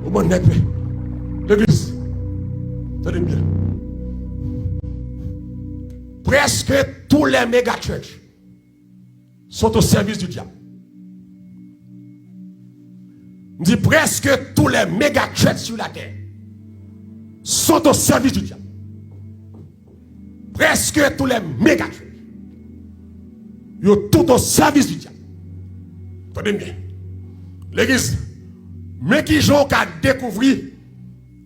Au bon net, l'église, tenez bien. Presque tous les méga church sont au service du diable. Je dis presque tous les méga church sur la terre sont au service du diable. Presque tous les méga church. Ils sont tout au service du diable. Tenez bien. L'église, mais qui j'ont qu'à découvrir,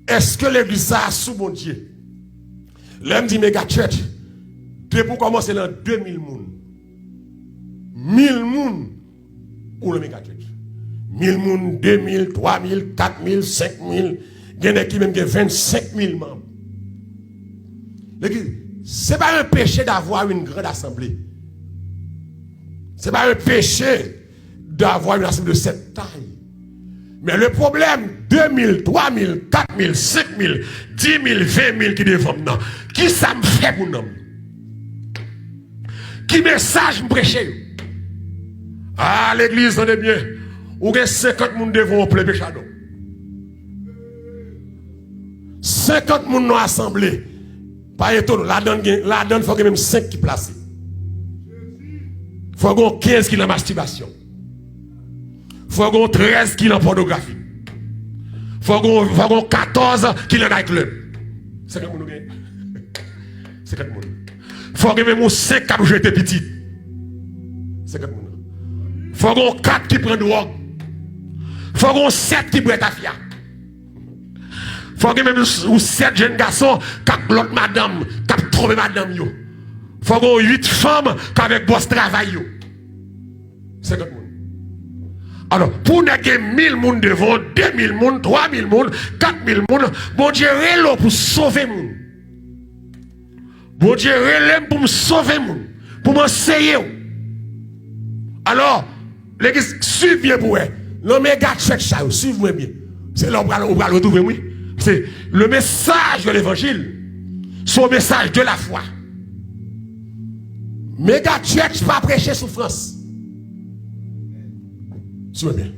est-ce que l'église a sous mon Dieu? L'homme dit méga church, depuis commencer dans 2000 moun. 1000 moun pour le méga church. 1000 moun, 2000, 3000, 4000, 5000, il y en a qui même 25 000 membres. L'église, ce n'est pas un péché d'avoir une grande assemblée. Ce n'est pas un péché d'avoir une assemblée de cette taille. Mais le problème, 2000, 3000, 4000, 5000, 10 000, 20 000 qui défendent, non. Qui ça me fait pour nous? Qui message me prêche? Ah, l'église, on est bien. Ou que 50 personnes devant plein péché. 50 personnes dans l'assemblée. Pas étonnant, la donne, il faut que même 5 qui placent. Il faut qu'on 15 qui dans la masturbation. Il faut qu'on 13 qui dans la pornographie. Il faut qu'on 14 qui dans la club. 50 personnes. 50 personnes. Il faut que même 5 qui ont jeté petit. 50 personnes. Il faut qu'on 4 qui prennent drogue. Il faut qu'on 7 qui prennent tafia. Il faut que même 7 jeunes garçons qui ont l'autre madame, qui ont trouvé madame. Il faut qu'on 8 femmes qui avec boss travail. 50 personnes. Alors, pour nous avoir 1000 personnes devant, 2000 personnes, 3000 personnes, 4000 personnes, bon Dieu relève pour sauver les gens. Bon Dieu relève pour me sauver les gens, pour m'enseigner. Alors, l'église, suivez bien pour eux. Le méga church, suivez bien. C'est là où on va le retrouver, oui. C'est le message de l'évangile. Son message de la foi. Méga church, pas prêcher souffrance. Suivez bien.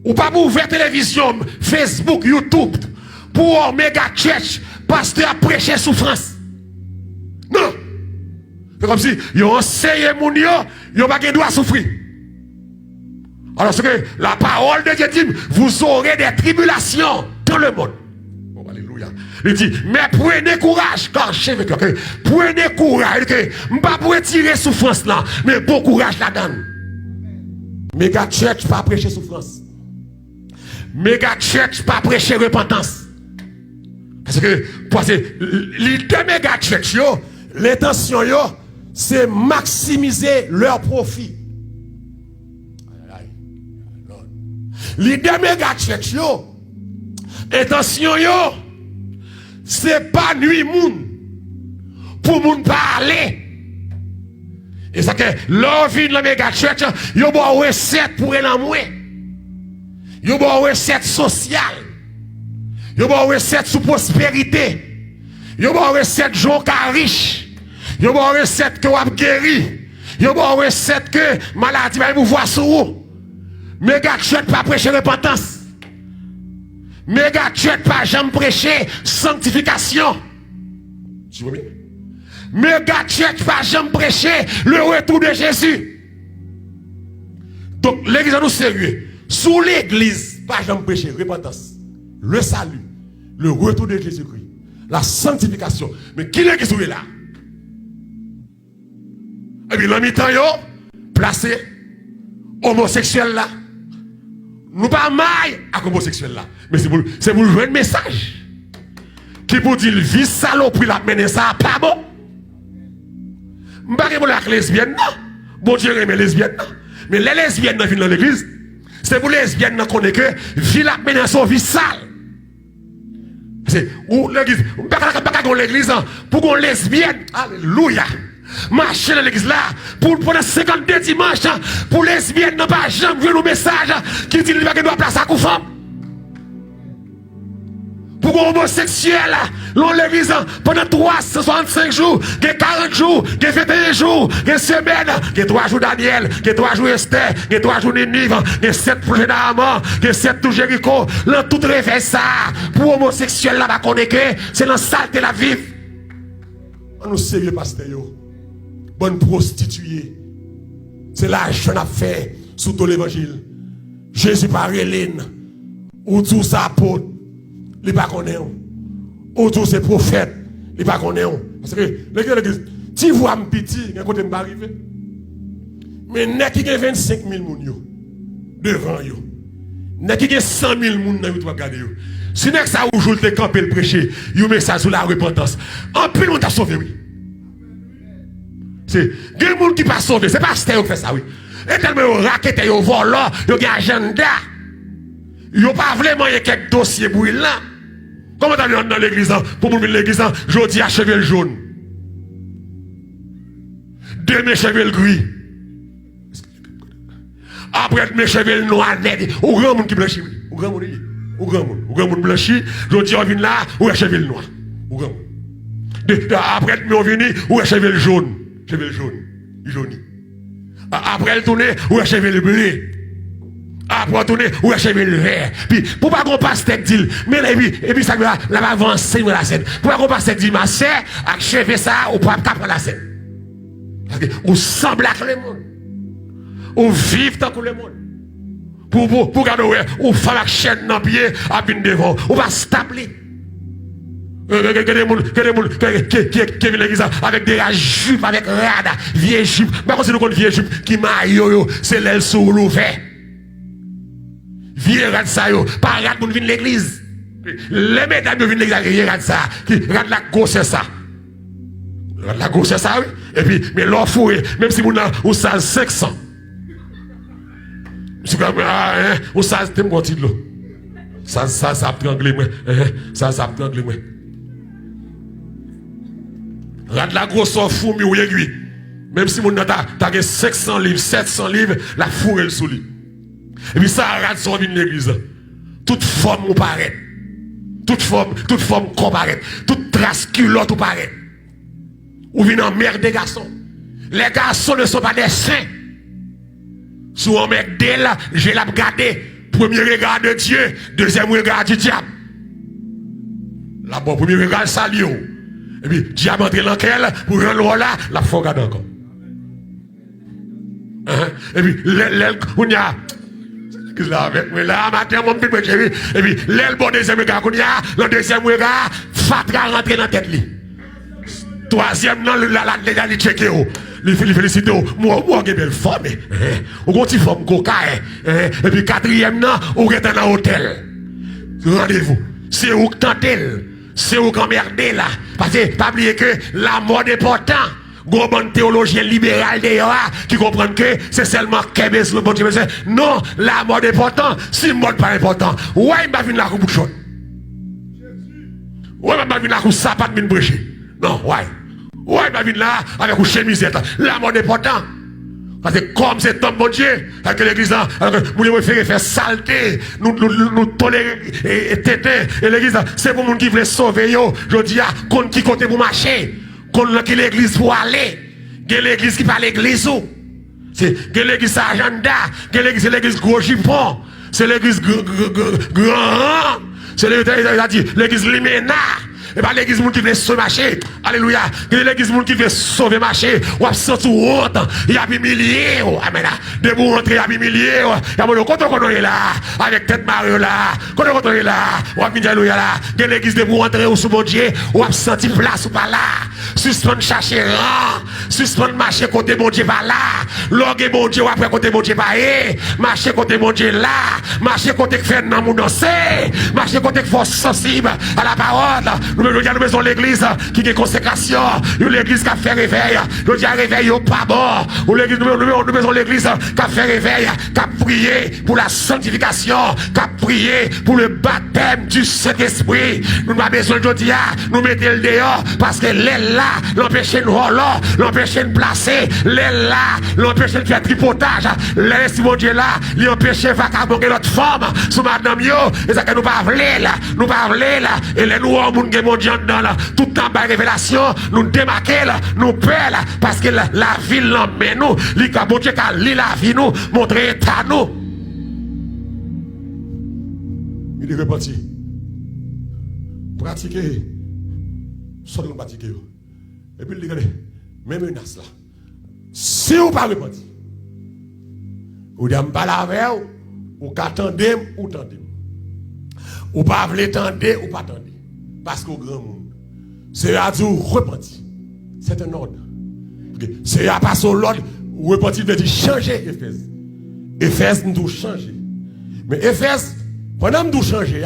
Ou pas pour ouvrir télévision, Facebook, YouTube, pour méga church, pasteur à prêcher souffrance. Non. C'est comme si ils ont enseigné mon Dieu, ils n'ont pas de droit à souffrir. Alors, c'est que la parole de Dieu dit, vous aurez des tribulations dans le monde. Oh, alléluia. Il dit, mais prenez courage, car prenez courage. Je ne vais pas pour tirer souffrance là, mais bon courage là-dedans. Méga church, pas prêcher souffrance. Méga church, pas prêcher repentance. Parce que l'idée méga church, l'intention, c'est maximiser leur profit. L'idée méga church, intention, c'est pas nuit moun pour moun parler. Et ça que l'envie de la méga church, yo bon recette pour l'amoué. Yo bon recette sociale. Yo bon recette sous prospérité. Yo bon recette gens qui riche. Yo bon recette que wap guéri. Yo bon recette que maladie va vous voir sur vous. Méga church pas prêcher repentance. Méga church pas jamais prêcher sanctification. Tu vois bien? Méga church pas jamais prêcher le retour de Jésus. Donc l'église nous sérieux. Sous l'église pas jamais prêcher repentance, le salut, le retour de Jésus-Christ, la sanctification. Mais qui est qui est là? Et puis l'homme temps yo placé homosexuel là. Nous pas mal à homosexuel là. Mais c'est pour jouer un message. Qui pour dire vie saloperie la mener ça pas bon. M'pas pour la lesbienne non. Bon Dieu aime les lesbiennes non. Mais les lesbiennes dans viennent dans l'église. C'est pour les lesbiennes qui connaissent que vie la mener son vie sale. C'est où l'église pas l'église pour qu'on lesbienne. Alléluia. Marcher dans l'église là pour pendant 52 dimanches pour lesbiennes n'a pas jamais vu le message qui dit qu'il va pas placer à coup femme. Pour Pour un homosexuel, l'on l'église pendant 365 jours, 40 jours, 21 jours, 1 semaine, 3 jours Daniel, 3 jours Esther, 3 jours Ninive, 7 pour Généralement, 7 pour Jéricho. L'on tout réveille ça. Pour homosexuel là-bas qu'on est que c'est dans saleté la vie. On nous sérieux pasteur yo. Bonne prostituée. C'est l'argent qu'on a fait sous tout l'évangile. Jésus par Hélène. Ou tout ça apôtre. Il pas connaît. Ou tout ces prophètes. Il pas connaît. Parce que l'église, si vous avez un petit, il y a un côté de arriver. Mais n'est qui a 25 000 personnes devant yo. N'est qui a 100 000 personnes dans vous regarder yo. Si n'est que ça ou joue le camper le prêcher, you met ça sur la repentance. En plus on t'a sauvé oui. C'est des gens qui pas sauvé, c'est pas Stère qui fait ça oui. Et tellement yo raquette yo volant, yo gen agenda. Yo pas vraiment y a quelques dossiers brûlants. Comment t'as vu dans l'église pour venir l'église, jodi à chevel jaune. Demain chevel gris. Après mes cheveux noirs net, au grand monde qui blanchit. Au grand monde. Au grand monde blanchi, jodi on vient là, ou a cheveux noir. Au grand monde. Après on vient, ou a cheveux jaune. Cheveux jaune. Après elle tourne, ou a cheveux bleu. Après tourner, ou a cheveux vert. Puis pour pas qu'on passe tête dit, mais et puis ça va avancer dans la scène. Pour pas qu'on passe tête dit ma sœur, avec cheveux ça, ou pas prendre la scène. Parce que ou semble avec le monde. Ou vivre tant que le monde. Pour garder ou faire la chaîne dans le pied, à bien devant, ou va stabler. Qui viennent l'église avec des jupes, avec rada, vieilles jupes. Mais quand c'est nous vieilles jupes qui maillot, c'est l'aile sur l'ouvert. Vieille rade ça, pas rade pour venir l'église. Les mesdames viennent l'église avec rade ça, qui rade la gauche, c'est ça. La gauche, c'est ça, oui. Et puis, mais l'offre, même si vous avez 500. C'est comme, ou ça, c'est mon titre. Ça apprend anglais, moi. Ça apprend anglais, moi. Rade la grosse fou, mais ou aiguille. Même si mon a 500 livres, 700 livres, la fourre elle sous lui. Et puis ça rade son vie de l'église. Toute forme ou paraît. Toute forme comparaît. Toute trace culotte ou paraît. Ou vient en merde des garçons. Les garçons ne sont pas des saints. Sous un mec d'elle, je l'ai regardé. Premier regard de Dieu, deuxième regard du diable. Là, bon, premier regard salut. Et puis, diable entre dans quel, pour rendre là, la faut regarder encore. Et puis, on y a. Là, matin, mon petit chéri. Et puis, l'aile bon deuxième regard, on y a, le deuxième regard, fatra rentre dans la tête. Troisième, non, la il checké. Il félicite, moi, j'ai belle forme. Ou quand tu formes coca. Et puis quatrième, non, ou êtes dans l'hôtel. Rendez-vous. C'est où que t'entends. C'est où qu'on merde là. Parce que, pas oublier que la mode est important. Gros bon théologien libéral d'ailleurs qui comprennent que c'est seulement Kébé sur le bon Dieu. Non, la mode est important. Si le mode pas important, ouais, il va venir la coupe bouchon. Ouais, il va venir la coupe sapat de brécher. Non, ouais. Ouais, il va venir là avec une chemisette. La mode est important. Parce que comme c'est un bon Dieu, avec l'église là, nous préférons faire saleté, nous tolérer et téter. Et l'église là, c'est pour les gens qui veulent sauver. Je dis, contre qui côté pour marcher. Contre qui l'église pour aller. Il y a l'église qui parle l'église. C'est l'église agenda. C'est l'église gros jupon. C'est l'église grand. C'est l'église liména. Et pas l'église qui veut sauver marché. Alléluia. L'église qui veut sauver marché. Ou absent ou honte. Il y a des milliers. Amen. De vous rentrer, il y a des milliers. Il y a des quand on est là. Avec tête marée là. Quand on est là. Ou absent alléluia là. De l'église de vous rentrer au sous mon Dieu. Ou absent place ou pas là. Suspendre chercher rang. Suspendre marcher côté mon Dieu pas là. Loguer mon Dieu après côté mon Dieu pas. Marcher côté mon Dieu là. Marcher côté faire dans mon danser. Marcher côté force sensible à la parole. Nous sommes l'église qui a consécration. L'église qui a fait réveil. Nous disons réveil au pas bon. Nous sommes l'église qui a fait réveil, qui a prié pour la sanctification, qui a prié pour le baptême du Saint-Esprit. Nous n'avons pas besoin de dire, nous mettons le dehors parce que l'aile là, l'empêcher de voler, l'empêcher de placer, l'aile là, l'empêcher de faire tripotage, l'aile si mon Dieu là, l'empêcher de vagabonder notre femme sous madame yo, et ça que nous pas voulons là, et les nous hommes qui mon Dieu dans là, tout en bas révélation, nous démarquer là, nous peur là, parce que la ville l'emmène nous, li ka bon Dieu ka li la vie nous, montrer état nous. Il est reparti. Pratiquer. Soit nous pratiquer. Et puis, regardez, même menace là. Si vous ne pas repentir, vous n'avez pas la veille, vous attendez ou tendez. Ou pas voulez tendre ou pas tendre. Parce qu'au grand monde, c'est à dire repentir. C'est un ordre. C'est à passer au l'ordre, repentir veut dire changer Éphèse. Éphèse nous doit changer. Mais Éphèse, pendant que nous changer,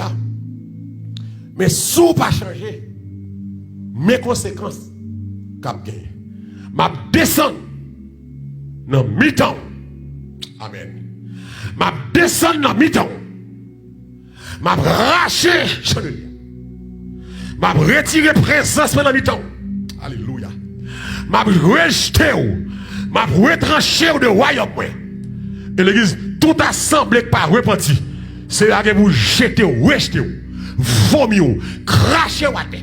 mais si vous pas changer, mes conséquences, cap gagner. Ma descendre dans mi-temps. Amen. Ma descendre dans mi-temps. Ma racher chandelier. Ma retirer présence pendant mi-temps. Alléluia. Ma rejeter ou. Ma retrancher de royaume. Et l'église, tout assemblée par repenti. C'est là que vous jetez ou rejetez ou. Vomir ou. Cracher ou à terre.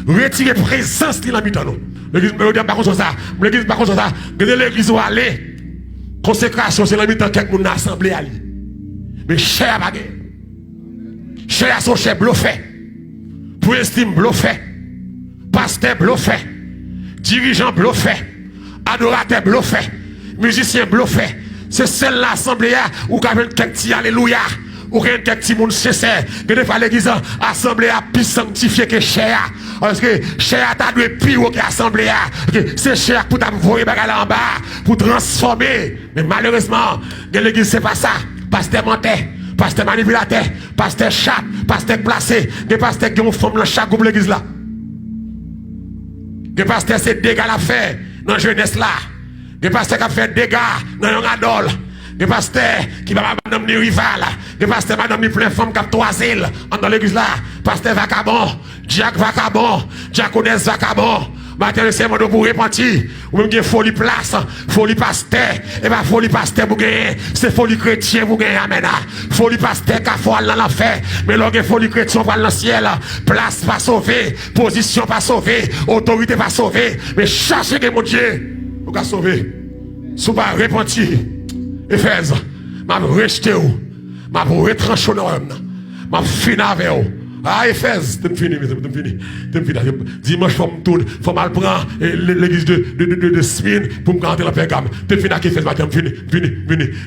Retirer présence dans mi-temps. L'église me dit par contre ça. L'église par contre ça. L'église où aller. Consécration, c'est la mi-temps quelqu'un nous assemblé à lui. Mais cher à baguette. Cher à son chef bluffé. Pour estime bluffé. Pasteur bluffé. Dirigeant bluffé. Adorateur bluffé. Musicien bluffé. C'est celle l'assemblée où il y a quelques petits alléluia. Ou il y a quelques petits monde sincère. Que des fois l'église assemblée a plus sanctifié que cher. Parce que cher t'a dû pire que assemblée. C'est cher pour t'envoyer en bas. Pour transformer. Mais malheureusement, l'église c'est pas ça. Pasteur menteur. Pasteur manipulateur, pasteur chat, pasteur placé, des pasteurs qui ont forme dans chaque groupe l'église là. Des pasteurs c'est dégâts à faire dans la jeunesse là. Des pasteurs qui ont fait dégâts dans un adol. Des pasteurs qui va madame ni rival. Des pasteurs madame ni plein femme qui ont trois îles dans l'église là. Pasteur vacabon, Jack vacabon, Diaconesse vacabon. Maintenant, c'est mon pour repentir. Ou même qu'il y a folie place, folie pasteur. Et pas folie pasteur pour gagner. C'est folie chrétien pour gagner. Amen. Folie pasteur qui a foi dans l'enfer. Mais là, folie chrétien pour dans le ciel. Place pas sauvée. Position pas sauvée. Autorité pas sauvée. Mais cherchez que mon Dieu, pour qu'à sauver. Si vous pas repentir, Éphèse, m'a rejeté ou. M'a retranché dans l'homme. M'a fini avec vous. Ah, Éphèse, t'es fini. Dimanche, faut mal prendre l'église de Smyrne pour me rentrer dans la Pergame. T'es fini avec Éphèse, madame, fini.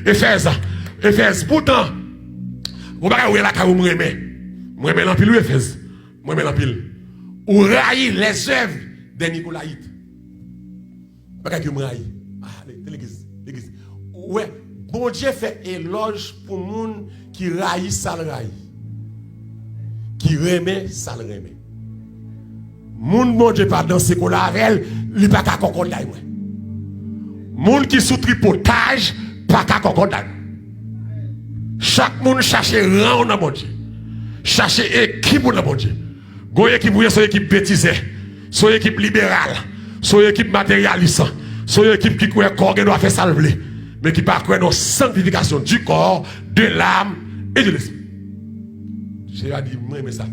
Éphèse, pourtant, vous ne pouvez pas la vous m'aimez. Moi, je l'empile ou Éphèse? Moi, je l'empile. Ou raille les œuvres des Nicolaïtes. Pas que vous raille. Ah, l'église. Ouais, bon Dieu fait éloge pour les gens qui raillent, ça le raille. Qui remet, ça le remet. Moun bon Dieu pas danser qu'on la avec, il pas qu'à concorder. Moun qui sous tripotage, pas qu'à concorder. Chaque monde cherche rang dans bon Dieu. Cherche équipe dans bon Dieu. Go équipe ou son équipe bêtisée, son équipe libérale, son équipe matérialiste, son équipe qui croit corps doit faire salver, mais qui pas croire dans sanctification du corps, de l'âme et de l'esprit. J'ai dit, moi, mais ça.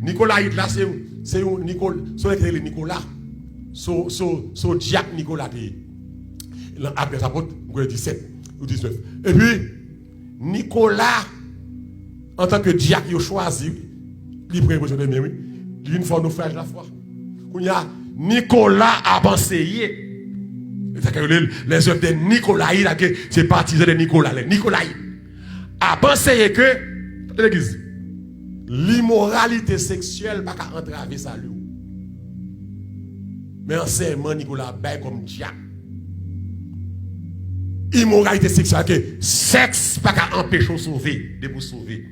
Nicolas, c'est un Nicolas, c'est Nicolas, so diacre Nicolas, après sa porte, 17 ou 19. Et puis, Nicolas, en tant que diacre, il a choisi, il prend position de mieux, une fois nous frères la foi. Nicolas a enseigné. Les œuvres de Nicolas, c'est partisan de Nicolas. Nicolas a enseigné que, l'église, l'immoralité sexuelle n'a pas entraver ça lui. Mais enseignement Nicolas Bay comme diable. Immoralité sexuelle que sexe pas qu'à empêcher de sauver, de vous sauver.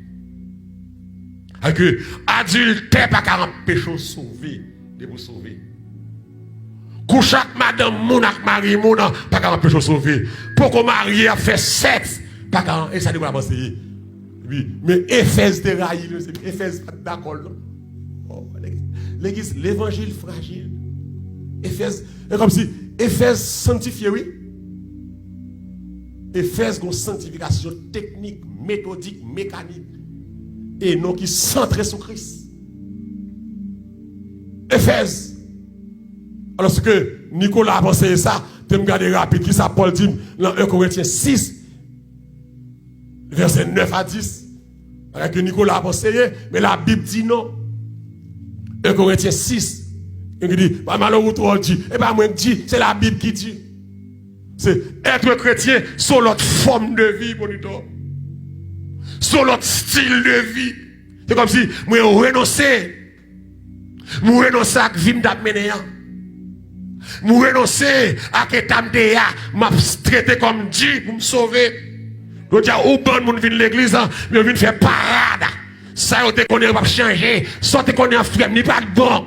Que adultère pas qu'à péché sauver, de vous sauver. Couche avec madame mon avec mari mon pas qu'à péché sauver. Pour qu'on marie a fait sexe, pas qu'à et ça doit avancer. Oui, mais Éphèse déraille, Éphèse pas d'accord. Oh, l'église, l'évangile fragile. Éphèse, c'est comme si Éphèse sanctifié, oui. Éphèse une sanctification technique, méthodique, mécanique. Et non qui centré sur Christ. Éphèse. Alors ce que Nicolas a pensé ça, tu me garder rapide, qui ça Paul dit dans 1 Corinthiens 6, verset 9 à 10. Alors que Nicolas a pensé, mais la Bible dit non. 1 Corinthiens 6. Il dit, malheureusement, dit, et bien moi je dis, c'est la Bible qui dit. C'est être chrétien sur l'autre forme de vie, bonito. Sur l'autre style de vie. C'est comme si moi renoncer. Moi renoncer à vie m'amener. Moi renoncer à que t'amdéa m'a traité comme Dieu pour me sauver. Je dis au bon monde vient l'église, mais vient faire parade. Ça on te connaît pas changer. Ça te connaît frère, ni pas de bon.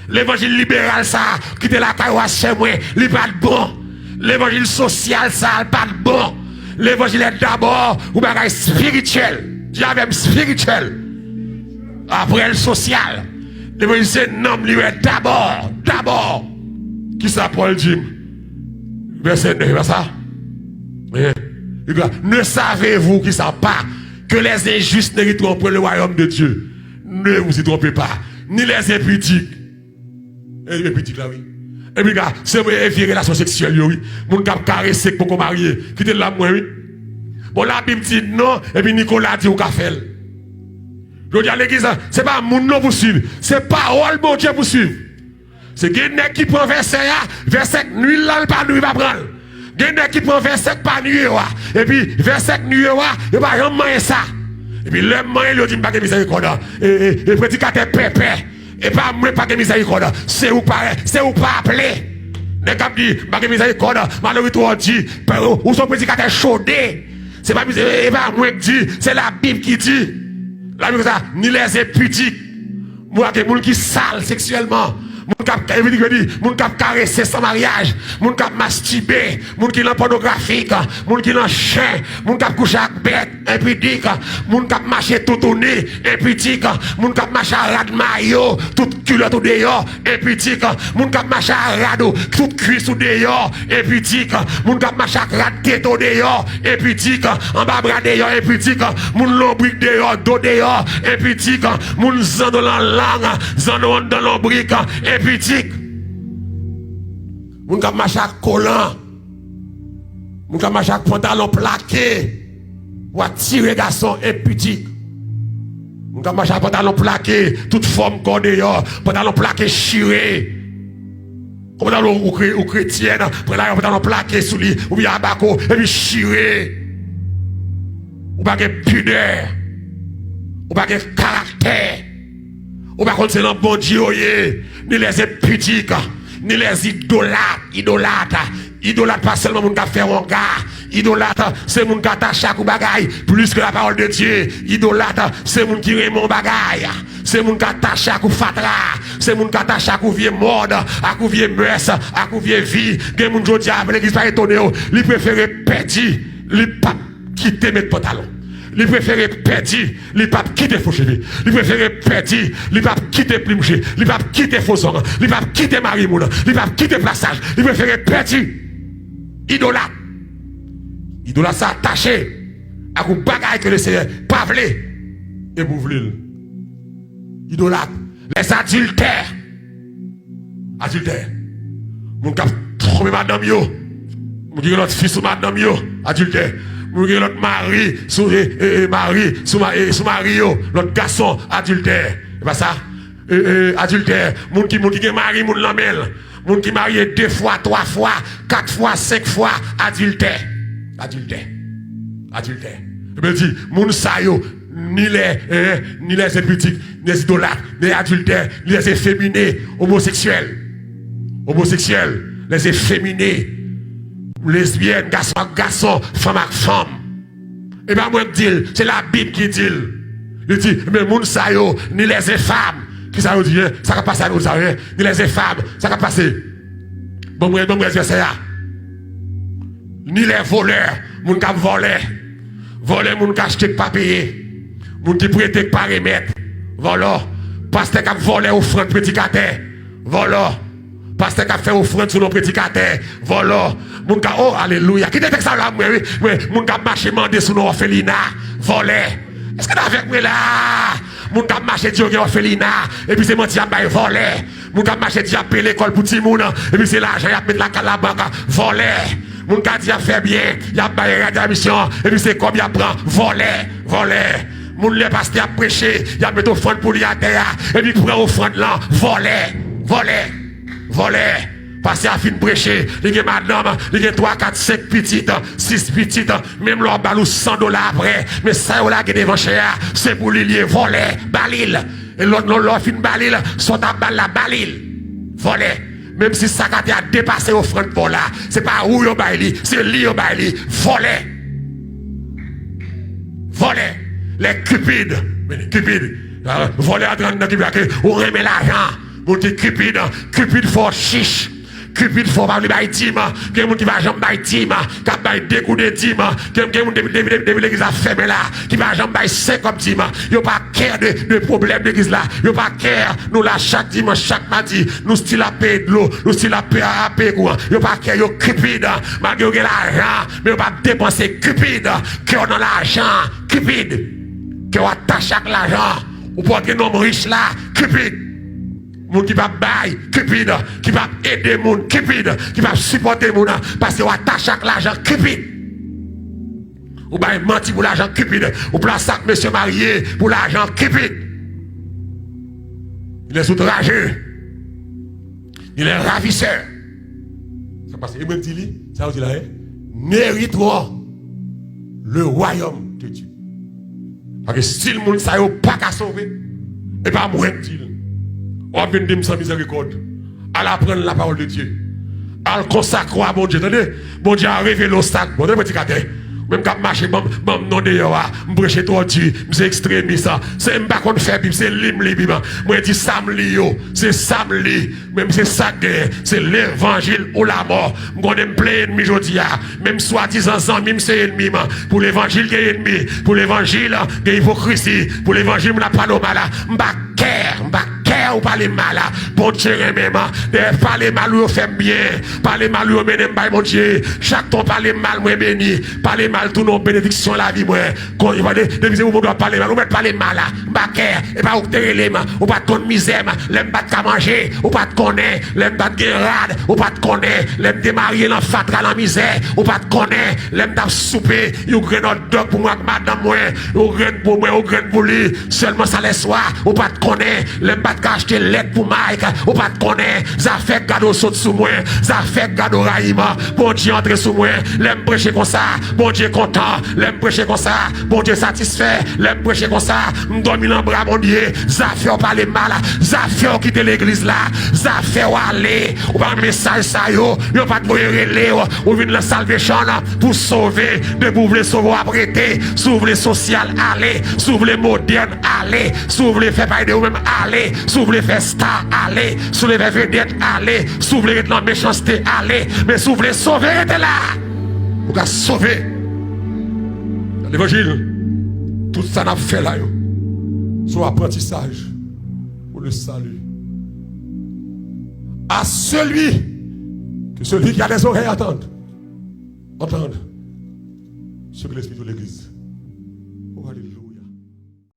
L'évangile libéral ça, qui te la caille chez moi, il pas de bon. L'évangile social ça, pas de bon. L'évangile est d'abord ou bagage spirituel. Dieu même spirituel. Après le social. L'évangile c'est non, il est d'abord. D'abord. Qui ça Paul dit? Verset 9, ça? Ne savez-vous qui ça pas que les injustes n'hériteront pas le royaume de Dieu? Ne vous y trompez pas. Ni les impudiques. Les impudiques là, oui. Et puis, c'est une relation sexuelle, oui. Mon cap caresser pour qu'on marie. Quittez la moi, oui. Bon, la Bible dit non, et puis Nicolas dit au café. Je dis à l'église, c'est pas mon nom pour suivre. C'est parole, bon Dieu pour suivre. C'est quelqu'un qui prend verset nuit là, pas nuit, va prendre. Quelqu'un qui prend verset pas nuit, et puis verset nuit, il va jamais ça. Et puis le main, il dit pas que miséricorde. Et prédicateur pépé. Et pas moi, pas que miséricorde. C'est où pas appelé. Les gars disent, pas que miséricorde. Malheureusement, on dit, où sont prédicateurs chaudés. C'est pas moi qui dit, c'est la Bible qui dit. La Bible ça, ni les impudiques. Moi, que gens qui sale sexuellement. Moun kap caresser sans mariage, moun kap masturber, moun qui l'en pornographique, moun qui l'en chien, moun kap coucher avec bête, impudique, moun kap marcher tout tourné, impudique, moun kap marcher à rad maillot, tout culotte ou dehors, impudique, moun kap marcher à rado, tout cuisse ou dehors, impudique, moun kap marcher à rad tête ou dehors, impudique, en bas bras dehors, impudique, moun lombric dehors, dos dehors, impudique, moun zan dans la langue, zan dans l'ombric, impudique. Moun kap marcher à collant. Moun kap marcher à pantalon plaqué. Ou à tirer garçon impudique. Moun kap marcher à pantalon plaqué, toute forme corps dehors, pantalon plaqué chiré. Comme dans ou chrétienne, pantalon plaqué sous lui, ou bien abaco, et puis chiré. Ou pas de pudeur. Ou pas de caractère. Ou pas contre c'est bon Dieu, ni les impudiques, ni les idolâtres. Idolâtre pas seulement mon qui fait un gars. Idolâtre, c'est mon qui attache à bagaille plus que la parole de Dieu. Idolâtre, c'est mon qui aime mon bagaille. C'est mon qui attache à fatra. C'est mon qui attache à vieux mode, à vieux mœurs, à vieux vie. Que mon Dieu diable, l'église pas étonné. Il préfère perdre, il pas quitter mes pantalons. Il préfère perdre, il pas quitter faux cheveux. Il préfère perdre, il pas quitter plumché. Il pas quitter faux sang. Il pas quitter marimouna. Il pas quitter plaçage. Il préfère perdre. Idolâtre. Idolâtre s'attacher à une bagaille que le Seigneur pas voulu et vous voulez. Idolâtre. Les adultères. Adultères. Mon cap tromper madame yo. Mon qui notre fils ou madame yo. Adultère. Mon qui notre mari sous mari yo. L'autre garçon adultère. C'est pas ça? Adultère. Mon qui mari mon lamel. Moun qui marié 2 fois, 3 fois, 4 fois, 5 fois, adultère. Adultère. Adultère. Je me dis, moun sa yo, ni les impudiques, ni les idolâtres, ni les adultères, ni les efféminés, homosexuels. Homosexuels, les efféminés, lesbiennes, garçon, femme avec femme. Et bien moi je dis, c'est la Bible qui dit. Il dit, mais moun sa yo, ni les femmes, qui ça veut dire, ça va passer à nous, ni les femmes, ça va passer. Bon, c'est ça. Ni les voleurs, moun qui volent, voler moun qui achète pas payer, moun qui prête pas remettre, voilà. Pasteur qui volé offrande prédicateur, voilà. Pasteur qui fait offrande sur nos prédicateurs, voilà. Moun qui, oh, alléluia. Qui était ça là, moun qui marché mandé sur nos orphelinats, volé. Est-ce que tu avec moi là? Moun qui marché Dieu qui orphelinat, et puis c'est menti à bail volé. Moun qui marché Dieu à payer l'école pour petit moun, et puis c'est l'argent à mettre la banque, volé. Moun qui dit à faire bien, il a bail la mission, et puis c'est comme il prend, volé. Moun le pasteur a prêché, il a mis offrande pour lui à terre, et puis il prend offrande là, volé. Pasteur a fini prêcher, il y a madame, il y a 3, 4, 5 petites, 6 petites, même leur balou $100 après, mais ça ou là qui est devant cher, c'est pour lui lier, volé, balil. Et l'autre fin balil, soit à balle la balil, volé. Même si ça a dépassé offrande pour là, c'est pas où il baili, c'est lui au baili, volé. Les cupides, voler à 30 ans, ou remet l'argent, pour te cupide faut chiche, cupide faut pas lui bailler dîme, quelqu'un qui va jamais bailler dîme, qui va bailler des coups de dîme, quelqu'un qui l'église a fermé là, qui va jamais bailler 5 comme dîme, il n'y a pas care de problème de l'église là, il n'y a pas care, nous là chaque dimanche, chaque mardi, nous style à payer de l'eau, nous style à payer quoi, il n'y a pas care, il y a cupide, malgré l'argent, mais il n'y a pas dépenser cupide, qui ont dans l'argent, cupide. Que vous attachez avec l'argent, ou pour que nous riches là, cupide. Moun qui va bailler, cupide, qui va aider moun, cupide, qui va supporter moun, parce que vous attachez avec l'argent, cupide. Ou bien menti pour l'argent, cupide. Ou place avec monsieur marié pour l'argent, cupide. Il est outrageux. Il est ravisseur. Ça passe, il me dit, ça veut dire là, mérite-toi le royaume de Dieu. Parce que si le monde n'a pas qu'à sauver, et pas moins dit. On vient de sans miséricorde. À apprendre la parole de Dieu. À le consacrer à mon Dieu. Attendez, mon Dieu a révélé l'obstacle. Bon, petit gâteau. Même quand je marche, je non dehors, je prêche toi Dieu, je suis extrémiste. C'est pas qu'on fait Bible, c'est Bible. Moi, je dis Samli, c'est Samli. Même c'est ça que c'est l'évangile ou la mort. Je connais plein d'ennemis aujourd'hui. Même soi-disant, même c'est ennemi. Pour l'évangile, il y a ennemi. Pour l'évangile, il y a hypocrisie. Pour l'évangile, je n'ai pas de mal. Je n'ai pas ou parler mal, bon Dieu, même, parler mal ou fait bien, parler mal ou béni, mon Dieu, chaque temps parler mal, moi béni, parler mal, tout nos bénédictions la vie, moi, quand il va dire, vous doit parler mal, ou mettre parler mal, et pas ou terrer les mains, ou pas de connaître misère, l'aime pas de manger, ou pas de connaître, l'aime pas de guérade, ou pas de connaître, l'aime démarrer dans fatra la misère, ou pas de connaître, l'aime de souper, ou grain dog pour moi, madame, moi, ou grain pour moi, ou grain pour lui, seulement ça les soir, ou pas de connaître, l'aime pas de acheter l'aide pour Mike, ou pas de connaître, ça fait gado saute sous moi, ça fait gado raïma, bon Dieu entre sous moi, l'aime prêcher comme ça, bon Dieu content, l'aime prêcher comme ça, bon Dieu satisfait, l'aime prêcher comme ça, m'dormi dans bras mon Dieu, ça fait parler mal, ça fait quitter l'église là, ça fait aller, ou pas message ça yo pas de relais, ou venir la salvation pour sauver, de vous voulez sauver apprêter, s'ouvre social aller, s'ouvre moderne aller, s'ouvre faire pas de vous même aller, s'ouvre faire star aller, s'ouvre faire vedette aller, s'ouvre être dans méchanceté aller, mais s'ouvre sauver était là. Pour qu'à sauver. L'évangile, tout ça n'a fait là, son apprentissage pour le salut. À celui qui a des oreilles attendre ce que l'Esprit de l'Église. Oh, alléluia.